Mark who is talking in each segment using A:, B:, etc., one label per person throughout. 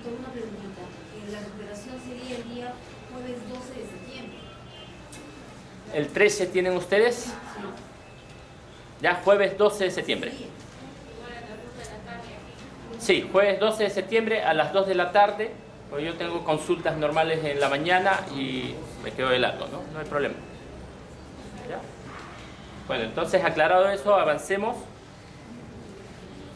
A: doctor, una preguntita. La recuperación sería el día jueves 12 de septiembre.
B: ¿El 13 tienen ustedes? Ya, jueves 12 de septiembre. Sí, jueves 12 de septiembre a las 2 de la tarde. Pues yo tengo consultas normales en la mañana y me quedo de largo, ¿no? No hay problema. ¿Ya? Bueno, entonces aclarado eso, avancemos.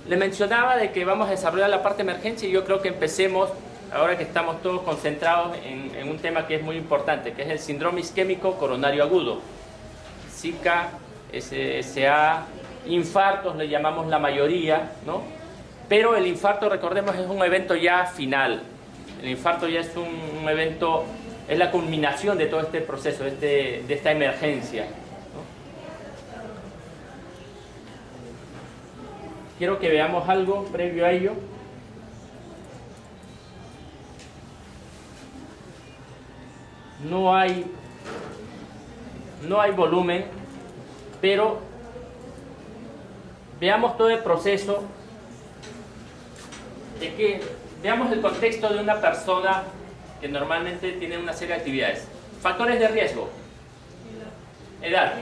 B: Le mencionaba de que vamos a desarrollar la parte de emergencia y yo creo que empecemos, ahora que estamos todos concentrados en un tema que es muy importante, que es el síndrome isquémico coronario agudo. SICA, SSA, infartos le llamamos la mayoría, ¿no? Pero el infarto, recordemos, es un evento ya final. El infarto ya es un evento, es la culminación de todo este proceso, de esta emergencia, ¿no? Quiero que veamos algo previo a ello. No hay volumen, pero veamos todo el proceso de que veamos el contexto de una persona que normalmente tiene una serie de actividades. Factores de riesgo. Edad.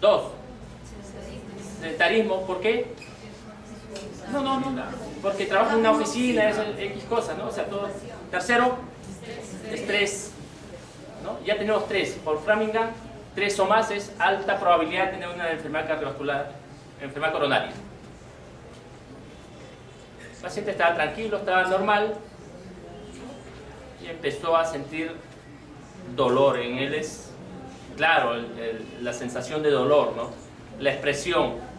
B: 2. Sedentarismo. ¿Por qué? No. Porque trabaja en una oficina, es X cosa, ¿no? O sea, todo. Tercero, estrés. ¿No? Ya tenemos 3. Por Framingham, 3 o más es alta probabilidad de tener una enfermedad cardiovascular, enfermedad coronaria. El paciente estaba tranquilo, estaba normal y empezó a sentir dolor. En él es, claro, la sensación de dolor, ¿no? La expresión.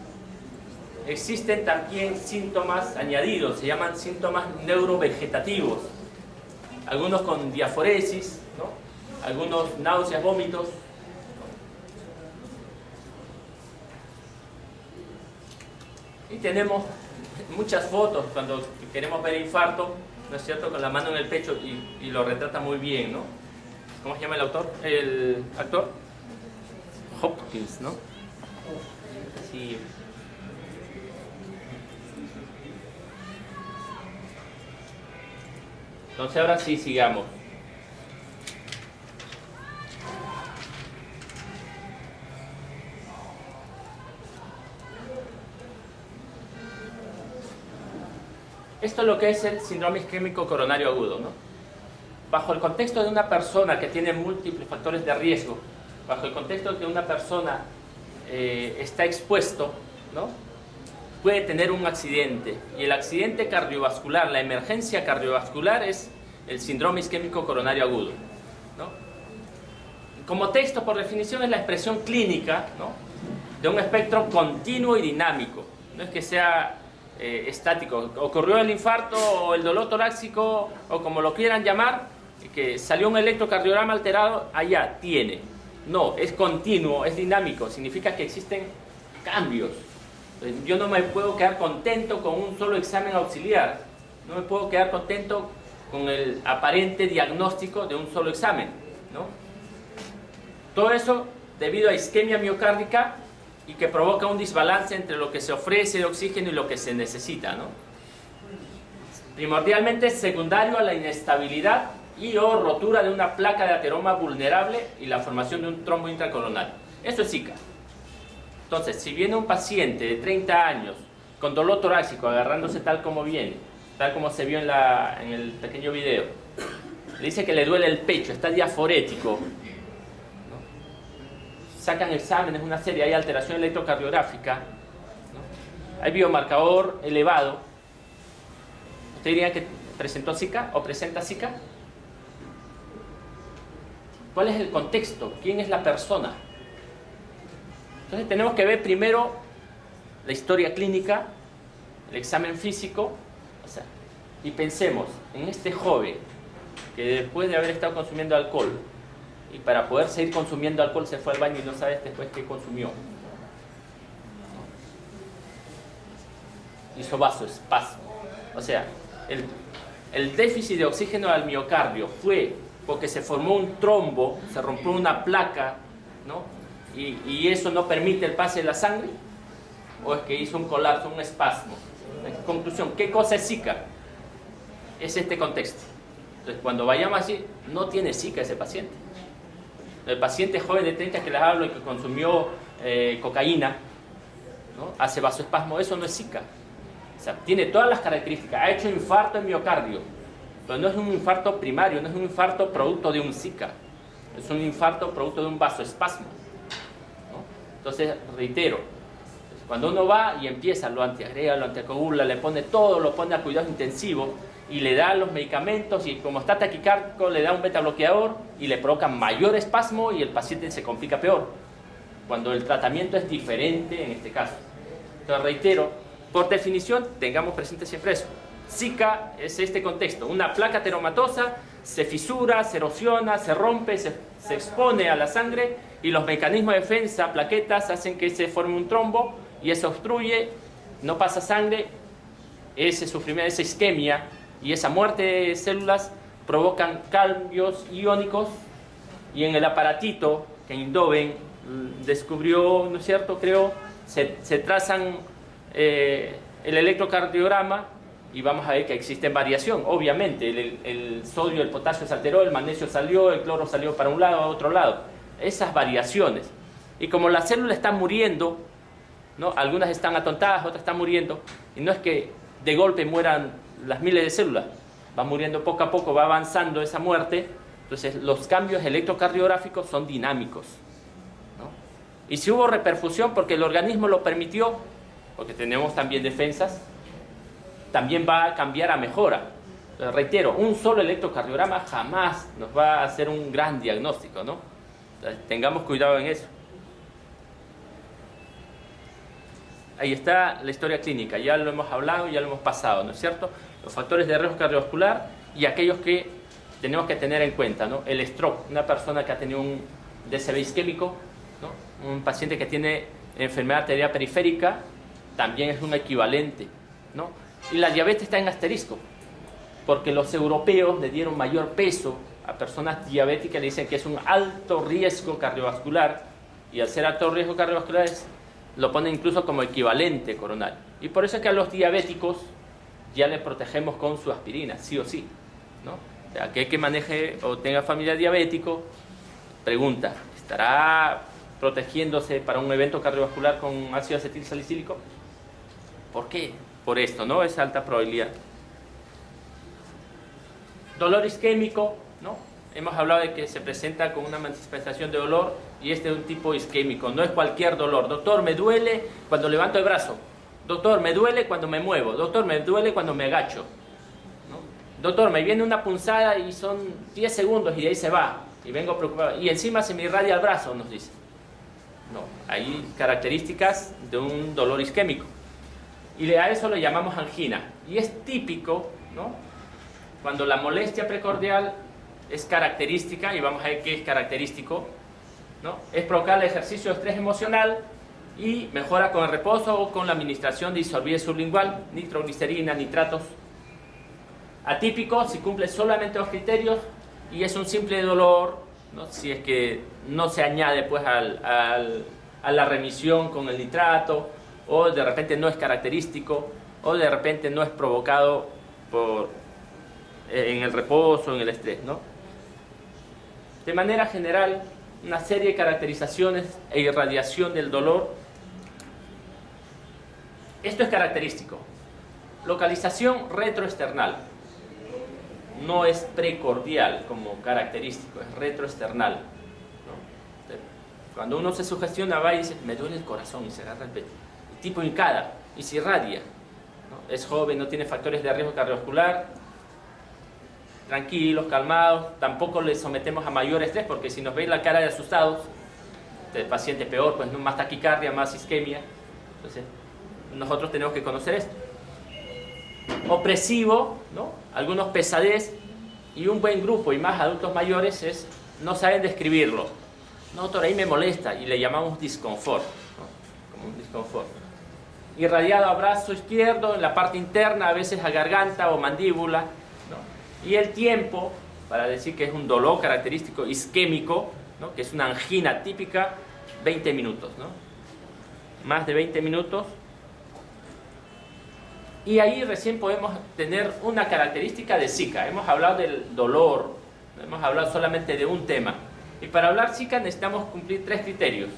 B: Existen también síntomas añadidos, se llaman síntomas neurovegetativos. Algunos con diaforesis, ¿no? Algunos náuseas, vómitos. Y tenemos muchas fotos cuando queremos ver infarto, ¿no es cierto?, con la mano en el pecho y lo retrata muy bien, ¿no? ¿Cómo se llama el autor? El actor Hopkins, ¿no? Sí. Entonces ahora sí, sigamos. Esto es lo que es el síndrome isquémico coronario agudo, ¿no? Bajo el contexto de una persona que tiene múltiples factores de riesgo, bajo el contexto de que una persona está expuesto, ¿no?, puede tener un accidente. Y el accidente cardiovascular, la emergencia cardiovascular es el síndrome isquémico coronario agudo, ¿no? Como texto, por definición, es la expresión clínica, ¿no?, de un espectro continuo y dinámico. No es que sea estático. Ocurrió el infarto o el dolor torácico o como lo quieran llamar, que salió un electrocardiograma alterado, allá tiene. No, es continuo, es dinámico, significa que existen cambios. Yo no me puedo quedar contento con un solo examen auxiliar, no me puedo quedar contento con el aparente diagnóstico de un solo examen, ¿no? Todo eso debido a isquemia miocárdica y que provoca un desbalance entre lo que se ofrece de oxígeno y lo que se necesita, ¿no? Primordialmente secundario a la inestabilidad y o rotura de una placa de ateroma vulnerable y la formación de un trombo intracoronario. Eso es SICA. Entonces, si viene un paciente de 30 años con dolor torácico, agarrándose tal como viene, tal como se vio en el pequeño video, le dice que le duele el pecho, está diaforético, sacan exámenes, una serie, hay alteración electrocardiográfica, ¿no?, hay biomarcador elevado. ¿Usted diría que presentó SICA o presenta SICA? ¿Cuál es el contexto? ¿Quién es la persona? Entonces tenemos que ver primero la historia clínica, el examen físico, o sea, y pensemos en este joven que después de haber estado consumiendo alcohol y para poder seguir consumiendo alcohol se fue al baño y no sabes después qué consumió. Hizo vasoespasmo. O sea, el déficit de oxígeno al miocardio fue porque se formó un trombo, se rompió una placa, ¿no?, y eso no permite el pase de la sangre, o es que hizo un colapso, un espasmo. En conclusión, ¿qué cosa es SICA? es este contexto. Entonces, cuando vayamos así, no tiene Zika ese paciente. El paciente joven de 30 que les hablo y que consumió cocaína, ¿no?, hace vasoespasmo, eso no es Zika. O sea, tiene todas las características. Ha hecho infarto en miocardio, pero no es un infarto primario, no es un infarto producto de un Zika. Es un infarto producto de un vasoespasmo, ¿no? Entonces, reitero, cuando uno va y empieza, lo antiagrega, lo anticoagula, le pone todo, lo pone a cuidados intensivos y le da los medicamentos y como está taquicárdico le da un beta bloqueador y le provoca mayor espasmo y el paciente se complica peor, cuando el tratamiento es diferente en este caso. Entonces, reitero, por definición, tengamos presente siempre eso. Zika es este contexto, una placa teromatosa, se fisura, se erosiona, se rompe, se expone a la sangre y los mecanismos de defensa, plaquetas, hacen que se forme un trombo y eso obstruye, no pasa sangre, ese sufrimiento, esa isquemia y esa muerte de células provocan cambios iónicos y en el aparatito que Eindhoven descubrió, ¿no es cierto?, creo, se trazan el electrocardiograma y vamos a ver que existe variación. Obviamente, el sodio, el potasio se alteró, el magnesio salió, el cloro salió para un lado, a otro lado. Esas variaciones. Y como la célula está muriendo, ¿no?, algunas están atontadas, otras están muriendo, y no es que de golpe mueran las miles de células, va muriendo poco a poco, va avanzando esa muerte. Entonces, los cambios electrocardiográficos son dinámicos, ¿no? Y si hubo reperfusión porque el organismo lo permitió, porque tenemos también defensas, también va a cambiar a mejora. Reitero, un solo electrocardiograma jamás nos va a hacer un gran diagnóstico, ¿no? Entonces, tengamos cuidado en eso. Ahí está la historia clínica, ya lo hemos hablado, ya lo hemos pasado, ¿no es cierto? Los factores de riesgo cardiovascular y aquellos que tenemos que tener en cuenta, ¿no? El stroke, una persona que ha tenido un DCB isquémico, ¿no?, un paciente que tiene enfermedad arterial periférica, también es un equivalente, ¿no? Y la diabetes está en asterisco, porque los europeos le dieron mayor peso a personas diabéticas, le dicen que es un alto riesgo cardiovascular, y al ser alto riesgo cardiovascular lo ponen incluso como equivalente coronario. Y por eso es que a los diabéticos ya les protegemos con su aspirina, sí o sí, ¿no? O sea, aquel que maneje o tenga familia diabético, pregunta, ¿estará protegiéndose para un evento cardiovascular con ácido acetil salicílico? ¿Por qué? Por esto, ¿no? Es alta probabilidad. Dolor isquémico, ¿no? Hemos hablado de que se presenta con una manifestación de dolor y este es un tipo isquémico, no es cualquier dolor. Doctor, me duele cuando levanto el brazo. Doctor, me duele cuando me muevo. Doctor, me duele cuando me agacho, ¿no? Doctor, me viene una punzada y son 10 segundos y de ahí se va. Y vengo preocupado. Y encima se me irradia el brazo, nos dice. No, hay características de un dolor isquémico. Y a eso le llamamos angina. Y es típico, ¿no?, cuando la molestia precordial es característica, y vamos a ver qué es característico, ¿no?, es provocar el ejercicio de estrés emocional y mejora con el reposo o con la administración de disolvida sublingual, nitroglicerina, nitratos. Atípico si cumple solamente los criterios y es un simple dolor, ¿no?, si es que no se añade pues a la remisión con el nitrato, o de repente no es característico, o de repente no es provocado en el reposo, en el estrés, ¿no? De manera general, una serie de caracterizaciones e irradiación del dolor. Esto es característico. Localización retroesternal. No es precordial como característico, es retroesternal, ¿no? Cuando uno se sugestiona, va y dice, me duele el corazón, y se agarra el pecho. El tipo hincada y se irradia, ¿no? Es joven, no tiene factores de riesgo cardiovascular. Tranquilos, calmados, tampoco les sometemos a mayor estrés, porque si nos veis la cara de asustados, el paciente peor, pues más taquicardia, más isquemia. Entonces, nosotros tenemos que conocer esto. Opresivo, ¿no?, algunos pesadez, y un buen grupo, y más adultos mayores, no saben describirlo. No, doctor, ahí me molesta, y le llamamos disconfort, ¿no?, como un disconfort. Irradiado a brazo izquierdo, en la parte interna, a veces a garganta o mandíbula, ¿no? Y el tiempo, para decir que es un dolor característico isquémico, ¿no?, que es una angina típica, 20 minutos, ¿no? Más de 20 minutos. Y ahí recién podemos tener una característica de Zika. Hemos hablado del dolor, hemos hablado solamente de un tema. Y para hablar Zika necesitamos cumplir 3 criterios,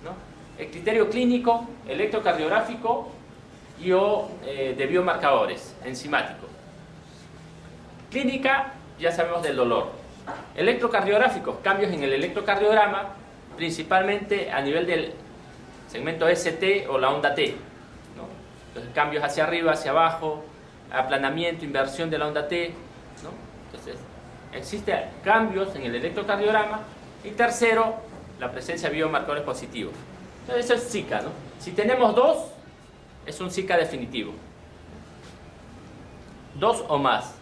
B: ¿no? El criterio clínico, electrocardiográfico y o de biomarcadores enzimáticos. Clínica, ya sabemos del dolor. Electrocardiográficos, cambios en el electrocardiograma, principalmente a nivel del segmento ST o la onda T, ¿no? Entonces, cambios hacia arriba, hacia abajo, aplanamiento, inversión de la onda T, ¿no? Entonces, existen cambios en el electrocardiograma. Y tercero, la presencia de biomarcadores positivos. Entonces, eso es Zika, ¿no? Si tenemos 2, es un Zika definitivo. 2 o más.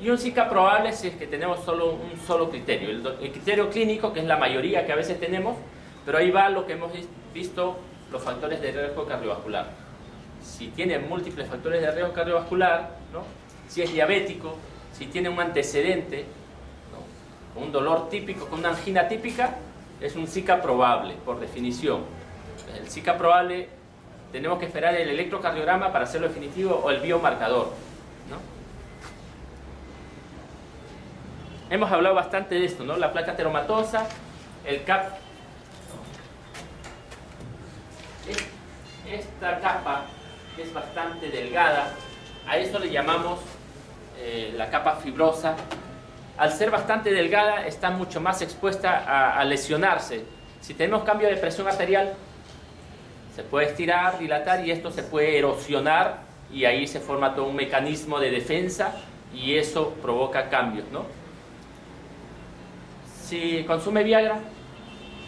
B: Y un Zika probable si es que tenemos solo un solo criterio. El criterio clínico, que es la mayoría que a veces tenemos, pero ahí va lo que hemos visto, los factores de riesgo cardiovascular. Si tiene múltiples factores de riesgo cardiovascular, ¿no? Si es diabético, si tiene un antecedente, ¿no? Con un dolor típico, con una angina típica, es un Zika probable, por definición. El Zika probable, tenemos que esperar el electrocardiograma para hacerlo definitivo o el biomarcador, ¿no? Hemos hablado bastante de esto, ¿no? La placa ateromatosa, el CAP. Esta capa, que es bastante delgada, a eso le llamamos la capa fibrosa. Al ser bastante delgada, está mucho más expuesta a lesionarse. Si tenemos cambio de presión arterial, se puede estirar, dilatar y esto se puede erosionar y ahí se forma todo un mecanismo de defensa y eso provoca cambios, ¿no? Si consume Viagra,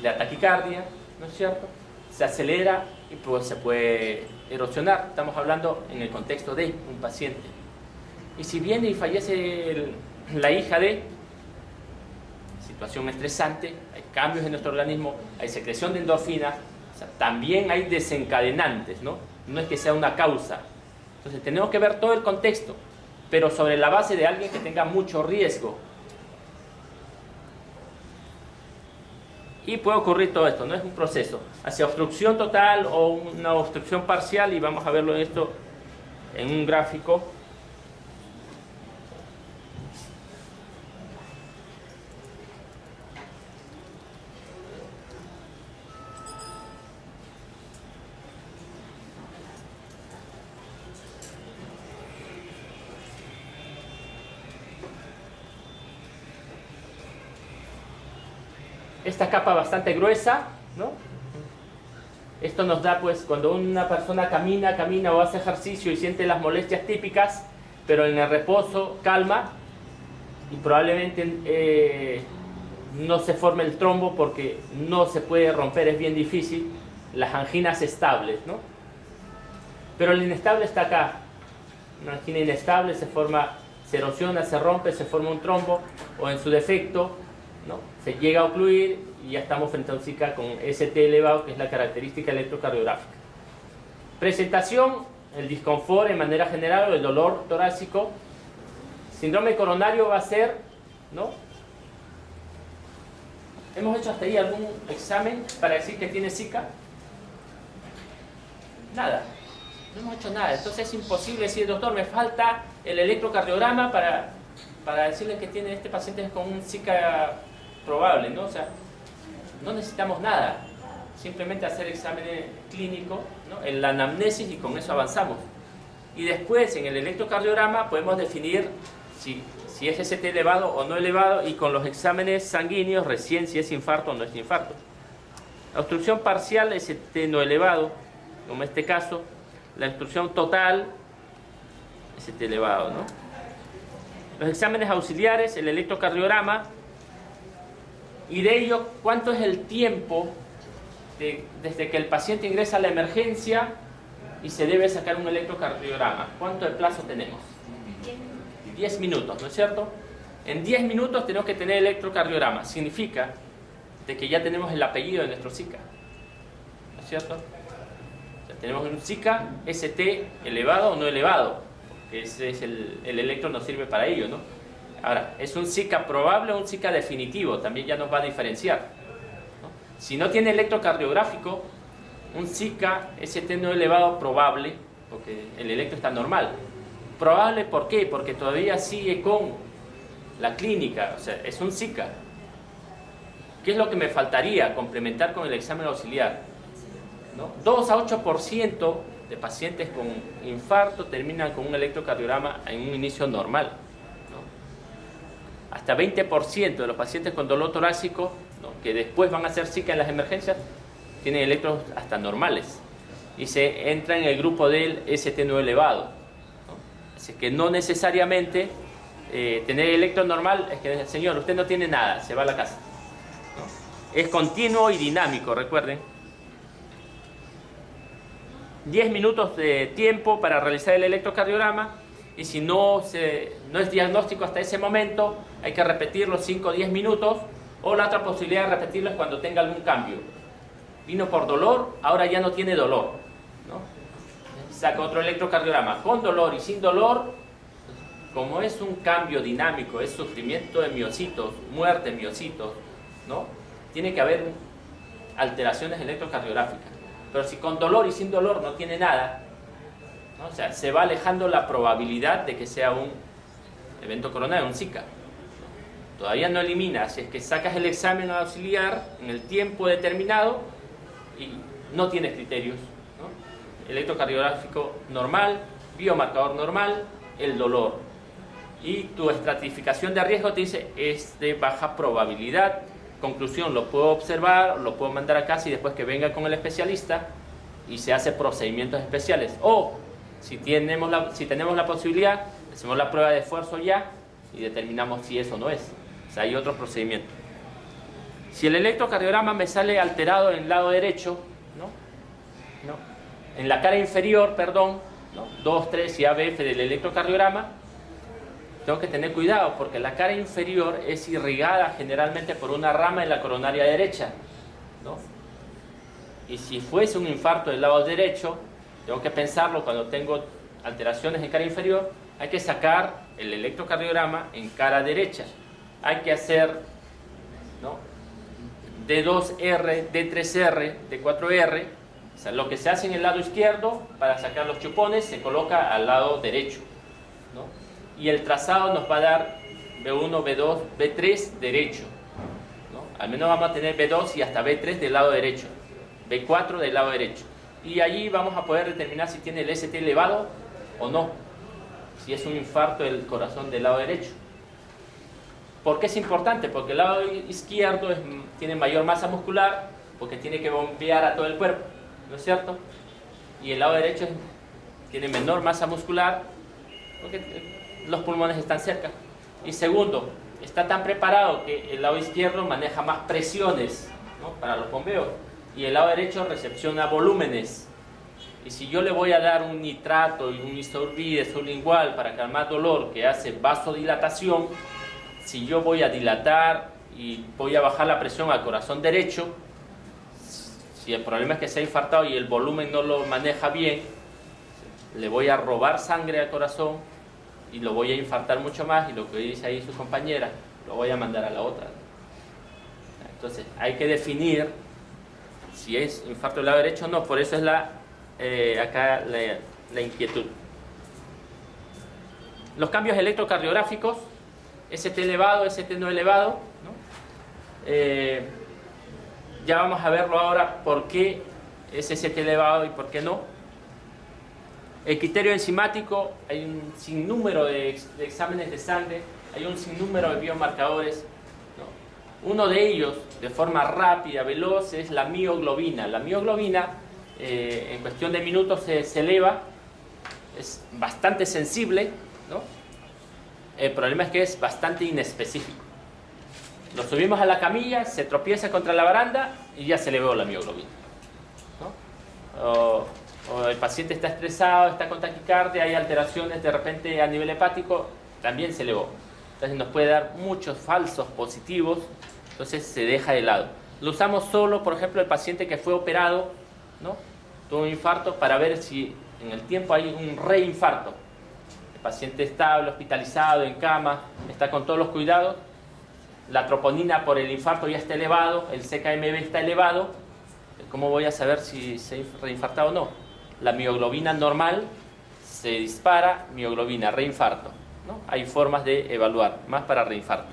B: le da taquicardia, ¿no es cierto? Se acelera y pues se puede erosionar. Estamos hablando en el contexto de un paciente. Y si viene y fallece la hija de, situación estresante, hay cambios en nuestro organismo, hay secreción de endorfinas, o sea, también hay desencadenantes, ¿no? No es que sea una causa. Entonces tenemos que ver todo el contexto, pero sobre la base de alguien que tenga mucho riesgo. Y puede ocurrir todo esto, no es un proceso hacia obstrucción total o una obstrucción parcial, y vamos a verlo en esto en un gráfico. Esta capa bastante gruesa, ¿no? Esto nos da, pues, cuando una persona camina o hace ejercicio y siente las molestias típicas, pero en el reposo calma y probablemente no se forme el trombo porque no se puede romper, es bien difícil, las anginas estables, ¿no? Pero el inestable está acá. Una angina inestable se forma, se erosiona, se rompe, se forma un trombo o en su defecto, ¿no? Se llega a ocluir y ya estamos frente a un Zika con ST elevado, que es la característica electrocardiográfica. Presentación, el disconfort en manera general o el dolor torácico. Síndrome coronario va a ser, ¿no? ¿Hemos hecho hasta ahí algún examen para decir que tiene Zika? Nada, no hemos hecho nada. Entonces es imposible decir, doctor, me falta el electrocardiograma para decirle que tiene este paciente con un Zika probable, ¿no? O sea, no necesitamos nada, simplemente hacer exámenes clínicos, ¿no? En la anamnesis, y con eso avanzamos. Y después en el electrocardiograma podemos definir si es ST elevado o no elevado, y con los exámenes sanguíneos recién si es infarto o no es infarto. La obstrucción parcial, ST no elevado, como en este caso. La obstrucción total, ST elevado, ¿no? Los exámenes auxiliares, el electrocardiograma, y de ello, ¿cuánto es el tiempo desde que el paciente ingresa a la emergencia y se debe sacar un electrocardiograma? ¿Cuánto de plazo tenemos? 10 minutos, ¿no es cierto? En 10 minutos tenemos que tener electrocardiograma. Significa de que ya tenemos el apellido de nuestro Zika, ¿no es cierto? O sea, tenemos un Zika ST elevado o no elevado, porque ese es el electro nos sirve para ello, ¿no? Ahora, ¿es un Zika probable o un Zika definitivo? También ya nos va a diferenciar, ¿no? Si no tiene electrocardiográfico, un Zika ST no elevado probable porque el electro está normal. Probable, ¿por qué? Porque todavía sigue con la clínica, o sea, es un Zika. ¿Qué es lo que me faltaría complementar con el examen auxiliar? ¿No? 2 a 8% de pacientes con infarto terminan con un electrocardiograma en un inicio normal, ¿no? Hasta 20% de los pacientes con dolor torácico, ¿no?, que después van a ser Zika en las emergencias, tienen electros hasta normales y se entra en el grupo del ST no elevado, ¿no? Así que no necesariamente tener electro normal es que, señor, usted no tiene nada, se va a la casa, ¿no? Es continuo y dinámico, recuerden. 10 minutos de tiempo para realizar el electrocardiograma, y si no es diagnóstico hasta ese momento, hay que repetirlo 5 o 10 minutos, o la otra posibilidad de repetirlo es cuando tenga algún cambio. Vino por dolor, ahora ya no tiene dolor, ¿no? Saca otro electrocardiograma con dolor y sin dolor. Como es un cambio dinámico, es sufrimiento de miocitos, muerte de miocitos, ¿no?, tiene que haber alteraciones electrocardiográficas. Pero si con dolor y sin dolor no tiene nada, ¿no?, o sea, se va alejando la probabilidad de que sea un evento coronario, un Zika, ¿no? Todavía no elimina, si es que sacas el examen auxiliar en el tiempo determinado y no tienes criterios, ¿no? Electrocardiográfico normal, biomarcador normal, el dolor. Y tu estratificación de riesgo te dice es de baja probabilidad. Conclusión, lo puedo observar, lo puedo mandar a casa y después que venga con el especialista y se hace procedimientos especiales. O si tenemos la posibilidad, hacemos la prueba de esfuerzo ya y determinamos si eso no es. O sea, hay otros procedimientos. Si el electrocardiograma me sale alterado en el lado derecho, ¿no? En la cara inferior, perdón, ¿no?, 2, 3 y ABF del electrocardiograma, tengo que tener cuidado porque la cara inferior es irrigada generalmente por una rama en la coronaria derecha, ¿no? Y si fuese un infarto del lado derecho, tengo que pensarlo cuando tengo alteraciones en cara inferior, hay que sacar el electrocardiograma en cara derecha. Hay que hacer, ¿no?, D2R, D3R, D4R, o sea, lo que se hace en el lado izquierdo para sacar los chupones se coloca al lado derecho, ¿no? Y el trazado nos va a dar B1, B2, B3 derecho, ¿no? Al menos vamos a tener B2 y hasta B3 del lado derecho, B4 del lado derecho. Y allí vamos a poder determinar si tiene el ST elevado o no, si es un infarto del corazón del lado derecho. ¿Por qué es importante? Porque el lado izquierdo tiene mayor masa muscular, porque tiene que bombear a todo el cuerpo, ¿no es cierto? Y el lado derecho tiene menor masa muscular, porque los pulmones están cerca. Y segundo, está tan preparado que el lado izquierdo maneja más presiones, ¿no?, para los bombeos, y el lado derecho recepciona volúmenes. Y si yo le voy a dar un nitrato y un isorbide sublingual para calmar dolor que hace vasodilatación, si yo voy a dilatar y voy a bajar la presión al corazón derecho, si el problema es que se ha infartado y el volumen no lo maneja bien, le voy a robar sangre al corazón y lo voy a infartar mucho más, y lo que dice ahí su compañera, lo voy a mandar a la otra. Entonces hay que definir si es infarto del lado derecho o no. Por eso es acá la inquietud. Los cambios electrocardiográficos, ST elevado, ST no elevado, ¿no? Ya vamos a verlo ahora por qué es ST elevado y por qué no. El criterio enzimático, hay un sinnúmero de exámenes de sangre, hay un sinnúmero de biomarcadores, ¿no? Uno de ellos, de forma rápida, veloz, es la mioglobina. La mioglobina, en cuestión de minutos, se eleva, es bastante sensible, ¿no? El problema es que es bastante inespecífico. Lo subimos a la camilla, se tropieza contra la baranda y ya se elevó la mioglobina, ¿no? O el paciente está estresado, está con taquicardia, hay alteraciones de repente a nivel hepático, también se elevó. Entonces nos puede dar muchos falsos positivos, entonces se deja de lado. Lo usamos solo, por ejemplo, el paciente que fue operado, ¿no?, tuvo un infarto, para ver si en el tiempo hay un reinfarto. El paciente estable, hospitalizado, en cama, está con todos los cuidados, la troponina por el infarto ya está elevado, el CKMB está elevado. ¿Cómo voy a saber si se ha reinfartado o no? La mioglobina normal se dispara mioglobina, reinfarto, ¿no? Hay formas de evaluar, más para reinfarto.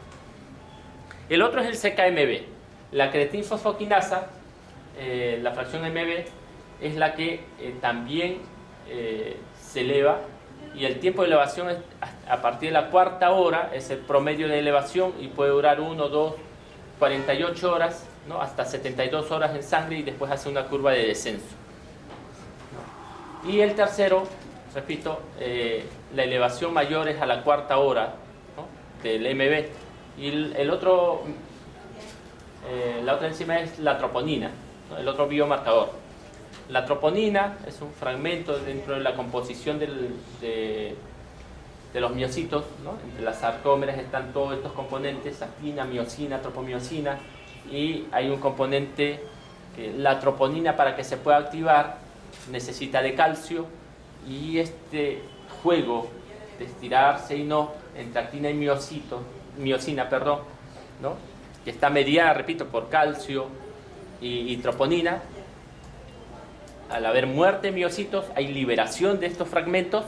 B: El otro es el CKMB. La creatinfosfoquinasa, la fracción MB, es la que también se eleva, y el tiempo de elevación es a partir de la cuarta hora, es el promedio de elevación, y puede durar 1, 2, 48 horas, ¿no? Hasta 72 horas en sangre, y después hace una curva de descenso. Y el tercero, repito, la elevación mayor es a la cuarta hora, ¿no? Del MB. Y el otro, la otra enzima es la troponina, ¿no? El otro biomarcador. La troponina es un fragmento dentro de la composición de los miocitos, ¿no? Entre las sarcómeras están todos estos componentes: actina, miosina, tropomiosina, y hay un componente que la troponina, para que se pueda activar, necesita de calcio, y este juego de estirarse y no entre actina y miosina, ¿no? Que está mediada, repito, por calcio y troponina. Al haber muerte de miocitos, hay liberación de estos fragmentos,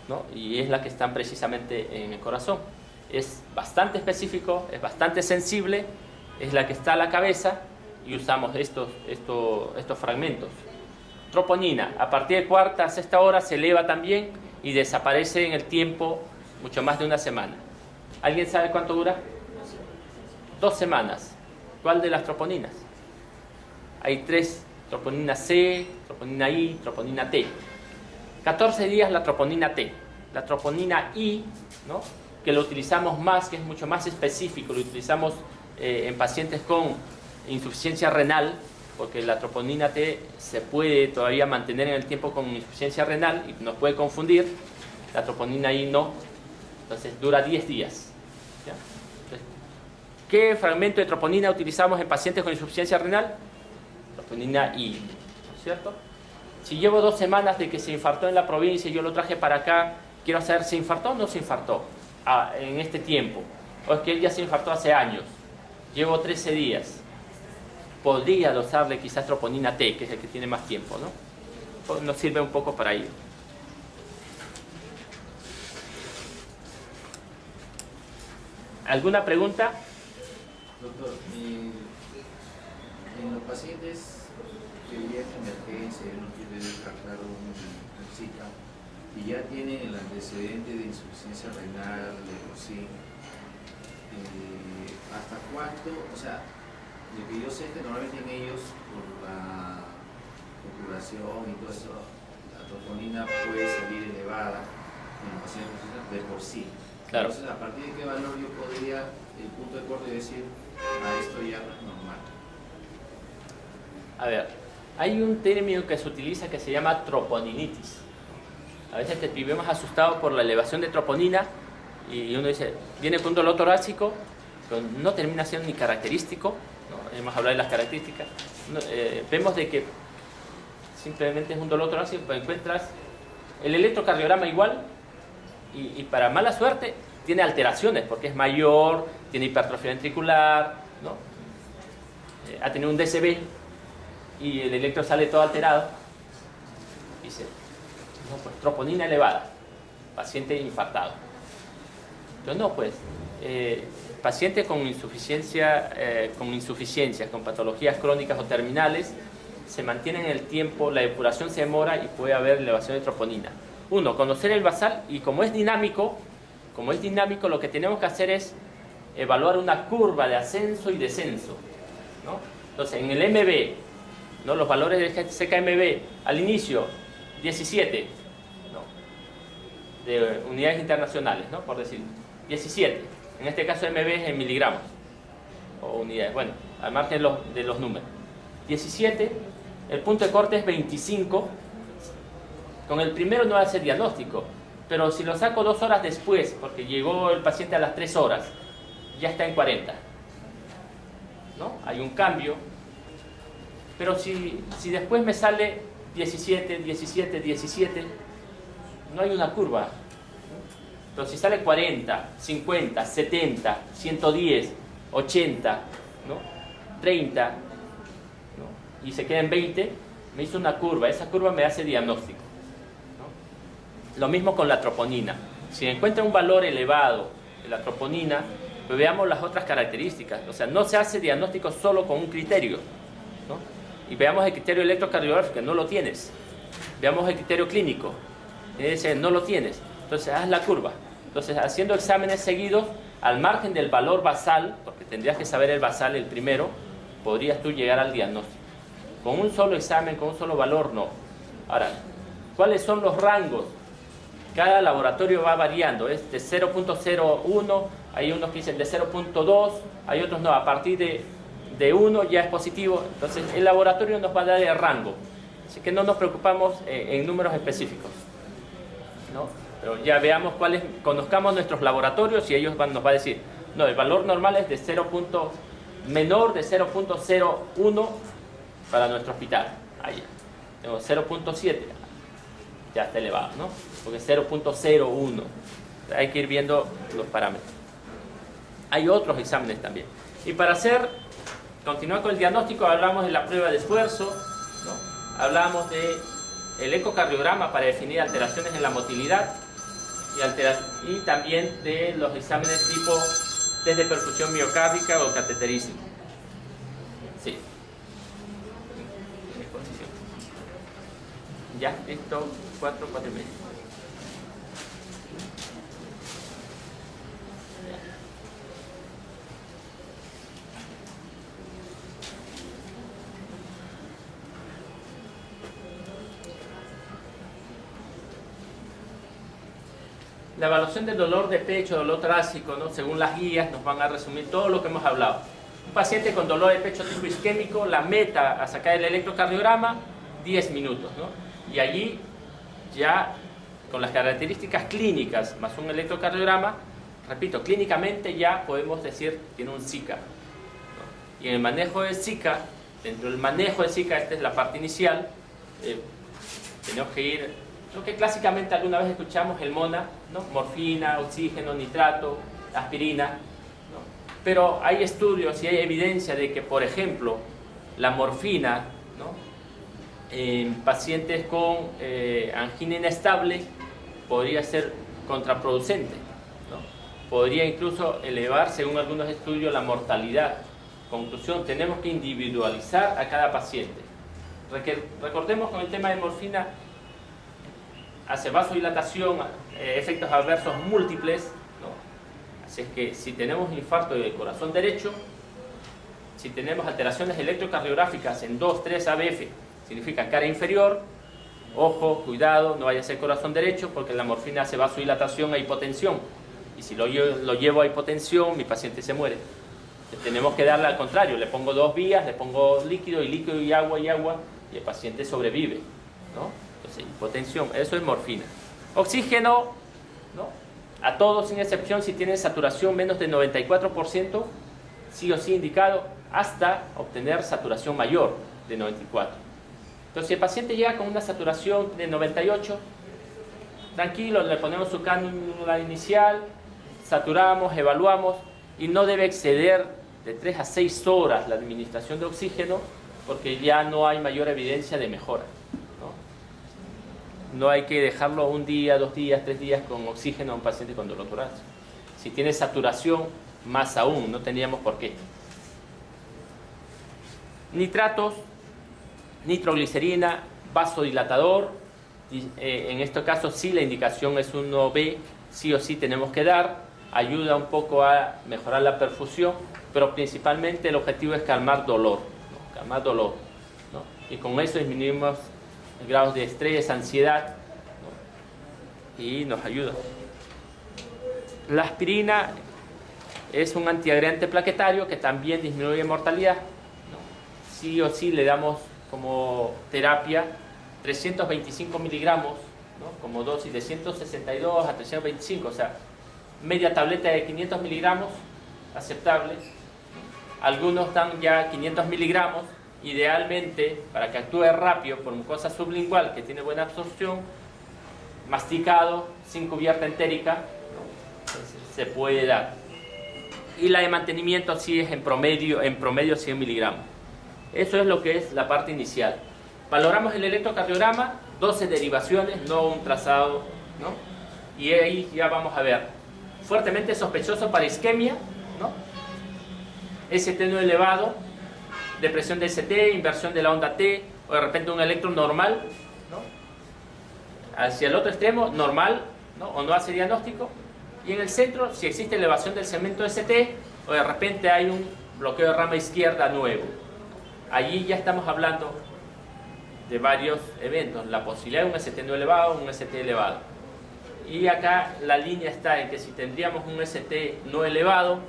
B: ¿no? Y es la que están precisamente en el corazón. Es bastante específico, es bastante sensible, es la que está a la cabeza, y usamos estos fragmentos. Troponina, a partir de cuarta a sexta hora se eleva también y desaparece en el tiempo mucho más de una semana. ¿Alguien sabe cuánto dura? 2 semanas. ¿Cuál de las troponinas? Hay 3: troponina C, troponina I, troponina T. 14 días la troponina T. La troponina I, ¿no? Que lo utilizamos más, que es mucho más específico, lo utilizamos en pacientes con insuficiencia renal, porque la troponina T se puede todavía mantener en el tiempo con insuficiencia renal y nos puede confundir. La troponina I no. Entonces dura 10 días. ¿Ya? Entonces, ¿qué fragmento de troponina utilizamos en pacientes con insuficiencia renal? Troponina I, ¿no es cierto? Si llevo 2 semanas de que se infartó en la provincia y yo lo traje para acá, quiero saber, ¿se infartó o no se infartó en este tiempo? O es que él ya se infartó hace años. Llevo 13 días. Podría dosarle quizás troponina T, que es el que tiene más tiempo, ¿no? Nos sirve un poco para ello. ¿Alguna pregunta?
C: Doctor, en los pacientes que vienen en emergencia y no quiere descartar un cita y ya tienen el antecedente de insuficiencia renal, de por sí, ¿hasta cuánto? O sea, lo que yo sé es que normalmente en ellos, por la procuración y todo eso, la troponina puede salir elevada en los pacientes de por sí.
B: Claro.
C: Entonces, ¿a partir de qué valor yo podría, el punto de corte, decir, esto ya no es normal?
B: A ver, hay un término que se utiliza que se llama troponinitis. A veces te vivimos asustados por la elevación de troponina y uno dice, viene con un dolor torácico, pero no termina siendo ni característico, ¿no? Hemos hablado de las características. Vemos de que simplemente es un dolor torácico, pero encuentras el electrocardiograma igual y para mala suerte tiene alteraciones porque es mayor, tiene hipertrofia ventricular, ¿no? Ha tenido un DCB y el electro sale todo alterado. Dice, no, pues troponina elevada, paciente infartado. Pero no, pues, paciente con insuficiencias, con patologías crónicas o terminales, se mantiene en el tiempo, la depuración se demora y puede haber elevación de troponina. Uno, conocer el basal, y como es dinámico, lo que tenemos que hacer es evaluar una curva de ascenso y descenso, ¿no? Entonces, en el MB, ¿no? Los valores del CKMB al inicio, 17, ¿no? De unidades internacionales, ¿no? Por decir, 17. En este caso MB es en miligramos o unidades, bueno, al margen de los números. 17, el punto de corte es 25. Con el primero no va a ser diagnóstico, pero si lo saco 2 horas después, porque llegó el paciente a las 3 horas, ya está en 40, ¿no? Hay un cambio. Pero si después me sale 17, 17, 17, no hay una curva. Pero si sale 40, 50, 70, 110, 80, ¿no? 30, ¿no? Y se queda en 20, me hizo una curva. Esa curva me hace diagnóstico, ¿no? Lo mismo con la troponina. Si encuentra un valor elevado de la troponina, pues veamos las otras características. O sea, no se hace diagnóstico solo con un criterio, ¿no? Y veamos el criterio electrocardiográfico, no lo tienes. Veamos el criterio clínico, no lo tienes. Entonces, haz la curva. Entonces, haciendo exámenes seguidos, al margen del valor basal, porque tendrías que saber el basal, el primero, podrías tú llegar al diagnóstico. Con un solo examen, con un solo valor, no. Ahora, ¿cuáles son los rangos? Cada laboratorio va variando, es de 0.01, hay unos que dicen de 0.2, hay otros no, a partir de 1 ya es positivo. Entonces, el laboratorio nos va a dar el rango. Así que no nos preocupamos en números específicos, ¿no? Pero ya veamos cuáles, conozcamos nuestros laboratorios y ellos nos va a decir, no, el valor normal es de menor de 0.01 para nuestro hospital. Ahí, tengo 0.7, ya está elevado, ¿no? Porque es 0.01. Hay que ir viendo los parámetros. Hay otros exámenes también. Y para continuar con el diagnóstico, hablamos de la prueba de esfuerzo, ¿no? Hablamos del ecocardiograma para definir alteraciones en la motilidad y también de los exámenes tipo test de perfusión miocárdica o cateterismo. Sí. Ya, listo, 4 y medio. La evaluación del dolor de pecho, dolor torácico, ¿no? Según las guías nos van a resumir todo lo que hemos hablado. Un paciente con dolor de pecho tipo isquémico, la meta a sacar el electrocardiograma, 10 minutos, ¿no? Y allí ya con las características clínicas más un electrocardiograma, repito, clínicamente ya podemos decir tiene un Zika, ¿no? Y en el manejo de Zika, dentro del manejo de Zika, esta es la parte inicial, tenemos que ir... Lo que clásicamente alguna vez escuchamos, el MONA, ¿no? Morfina, oxígeno, nitrato, aspirina, ¿no? Pero hay estudios y hay evidencia de que, por ejemplo, la morfina, ¿no? En pacientes con angina inestable podría ser contraproducente, ¿no? Podría incluso elevar, según algunos estudios, la mortalidad. Conclusión, tenemos que individualizar a cada paciente. Recordemos con el tema de morfina, hace vasodilatación, efectos adversos múltiples, ¿no? Así es que si tenemos infarto del corazón derecho, si tenemos alteraciones electrocardiográficas en 2-3 ABF, significa cara inferior, ojo, cuidado, no vaya a ser corazón derecho, porque la morfina hace vasodilatación a hipotensión, y si lo llevo a hipotensión, mi paciente se muere. Tenemos que darle al contrario, le pongo 2 vías, le pongo líquido y agua, y el paciente sobrevive, ¿no? Entonces, hipotensión, eso es morfina. Oxígeno, ¿no? A todos sin excepción, si tienen saturación menos de 94%, sí o sí indicado, hasta obtener saturación mayor de 94%. Entonces, si el paciente llega con una saturación de 98%, tranquilo, le ponemos su cánula inicial, saturamos, evaluamos, y no debe exceder de 3 a 6 horas la administración de oxígeno, porque ya no hay mayor evidencia de mejora. No hay que dejarlo 1 día, 2 días, 3 días con oxígeno a un paciente con dolor torácico. Si tiene saturación, más aún, no teníamos por qué. Nitratos, nitroglicerina, vasodilatador. En este caso sí la indicación es 1B, sí o sí tenemos que dar. Ayuda un poco a mejorar la perfusión, pero principalmente el objetivo es calmar dolor, ¿no? Calmar dolor, ¿no? Y con eso disminuimos grados de estrés, ansiedad, ¿no? Y nos ayuda. La aspirina es un antiagregante plaquetario que también disminuye mortalidad, ¿no? Sí o sí le damos como terapia 325 miligramos, ¿no? Como dosis de 162 a 325, o sea, media tableta de 500 miligramos, aceptable. Algunos dan ya 500 miligramos. Idealmente, para que actúe rápido por mucosa sublingual que tiene buena absorción, masticado, sin cubierta entérica, ¿no? Se puede dar. Y la de mantenimiento sí es en promedio 100 miligramos. Eso es lo que es la parte inicial. Valoramos el electrocardiograma, 12 derivaciones, no un trazado ¿no? Y ahí ya vamos a ver, fuertemente sospechoso para isquemia, ¿no? ST no elevado, depresión de ST, inversión de la onda T, o de repente un electro normal, ¿no? Hacia el otro extremo, normal, ¿no? O no hace diagnóstico. Y en el centro, si existe elevación del segmento ST, o de repente hay un bloqueo de rama izquierda nuevo. Allí ya estamos hablando de varios eventos, la posibilidad de un ST no elevado, un ST elevado. Y acá la línea está en que si tendríamos un ST no elevado,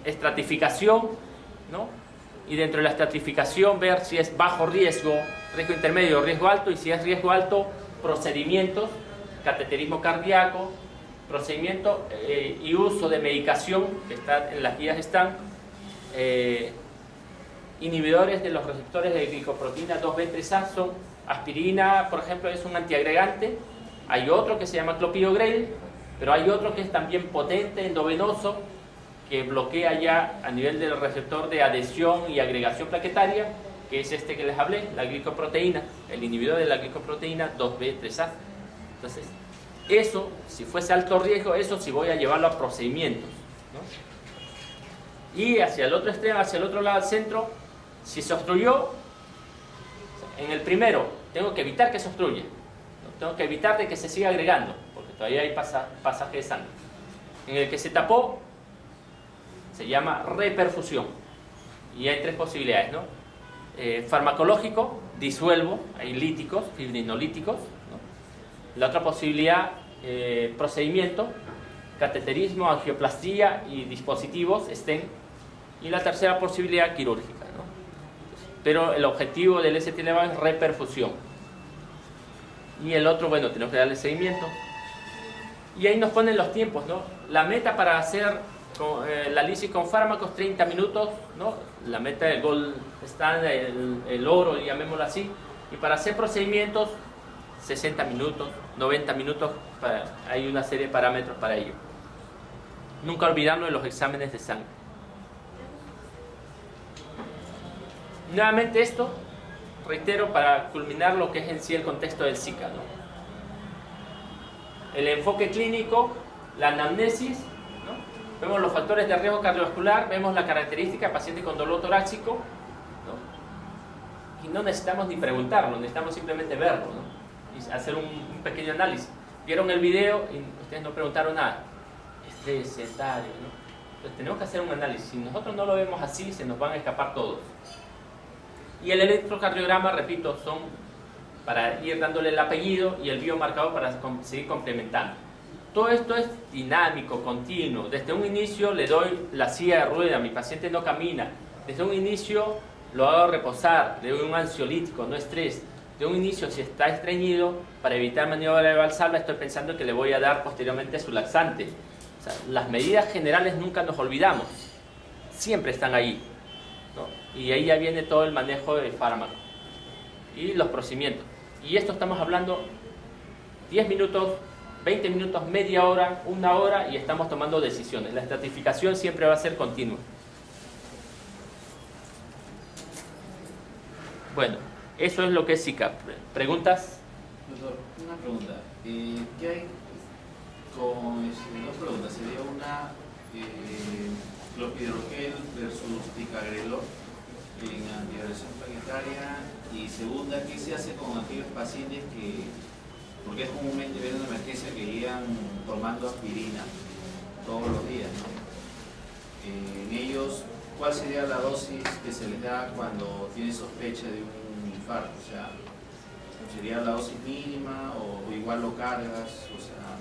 B: estratificación, ¿no? Y dentro de la estratificación ver si es bajo riesgo, riesgo intermedio, riesgo alto, y si es riesgo alto, procedimientos, cateterismo cardíaco, procedimiento y uso de medicación, que está, en las guías están, inhibidores de los receptores de glicoproteína 2B3A, son aspirina, por ejemplo, es un antiagregante. Hay otro que se llama clopidogrel, pero hay otro que es también potente, endovenoso, que bloquea ya a nivel del receptor de adhesión y agregación plaquetaria, que es este que les hablé, la glicoproteína, el inhibidor de la glicoproteína 2B3A. Entonces, eso, si fuese alto riesgo, eso sí voy a llevarlo a procedimientos, ¿no? Y hacia el otro extremo, hacia el otro lado del centro, si se obstruyó, en el primero, tengo que evitar que se obstruya, ¿no? Tengo que evitar de que se siga agregando, porque todavía hay pasaje de sangre. En el que se tapó, se llama reperfusión. Y hay tres posibilidades, ¿no? Farmacológico, disuelvo, hay líticos, fibrinolíticos, ¿no? La otra posibilidad, procedimiento, cateterismo, angioplastía y dispositivos, stent. Y la tercera posibilidad, quirúrgica, ¿no? Pero el objetivo del ST elevado es reperfusión. Y el otro, bueno, tenemos que darle seguimiento. Y ahí nos ponen los tiempos, ¿no? La meta para hacer la lisis con fármacos, 30 minutos, ¿no? La meta del gold standard, el oro, llamémoslo así. Y para hacer procedimientos, 60 minutos, 90 minutos, hay una serie de parámetros para ello. Nunca olvidarnos de los exámenes de sangre. Nuevamente esto, reitero, para culminar lo que es en sí el contexto del Zika, ¿no? El enfoque clínico, la anamnesis, ¿no? Vemos los factores de riesgo cardiovascular, vemos la característica del paciente con dolor torácico, ¿no? Y no necesitamos ni preguntarlo, necesitamos simplemente verlo, ¿no? Y hacer un pequeño análisis. Vieron el video y ustedes no preguntaron nada. Estrés, sedentario, ¿no? Entonces tenemos que hacer un análisis. Si nosotros no lo vemos así, se nos van a escapar todos. Y el electrocardiograma, repito, son para ir dándole el apellido y el biomarcador para seguir complementando. Todo esto es dinámico, continuo. Desde un inicio le doy la silla de rueda, mi paciente no camina. Desde un inicio lo hago reposar, le doy un ansiolítico, no estrés. De un inicio, si está estreñido, para evitar maniobra de valsalva, estoy pensando que le voy a dar posteriormente su laxante. O sea, las medidas generales nunca nos olvidamos, siempre están ahí, ¿no? Y ahí ya viene todo el manejo del fármaco y los procedimientos. Y esto estamos hablando 10 minutos, 20 minutos, media hora, una hora, y estamos tomando decisiones. La estratificación siempre va a ser continua. Bueno, eso es lo que es Zika. ¿Preguntas?
C: Doctor, una pregunta. ¿Qué hay con dos preguntas? Sería una, clopidogrel versus ticagrelor en antiagregación plaquetaria, y segunda, ¿qué se hace con aquellos pacientes que, porque es comúnmente ver una emergencia que llegan tomando aspirina todos los días, ¿no? En ellos, ¿cuál sería la dosis que se les da cuando tienen sospecha de un infarto? O sea, ¿sería la dosis mínima o igual lo cargas? O sea,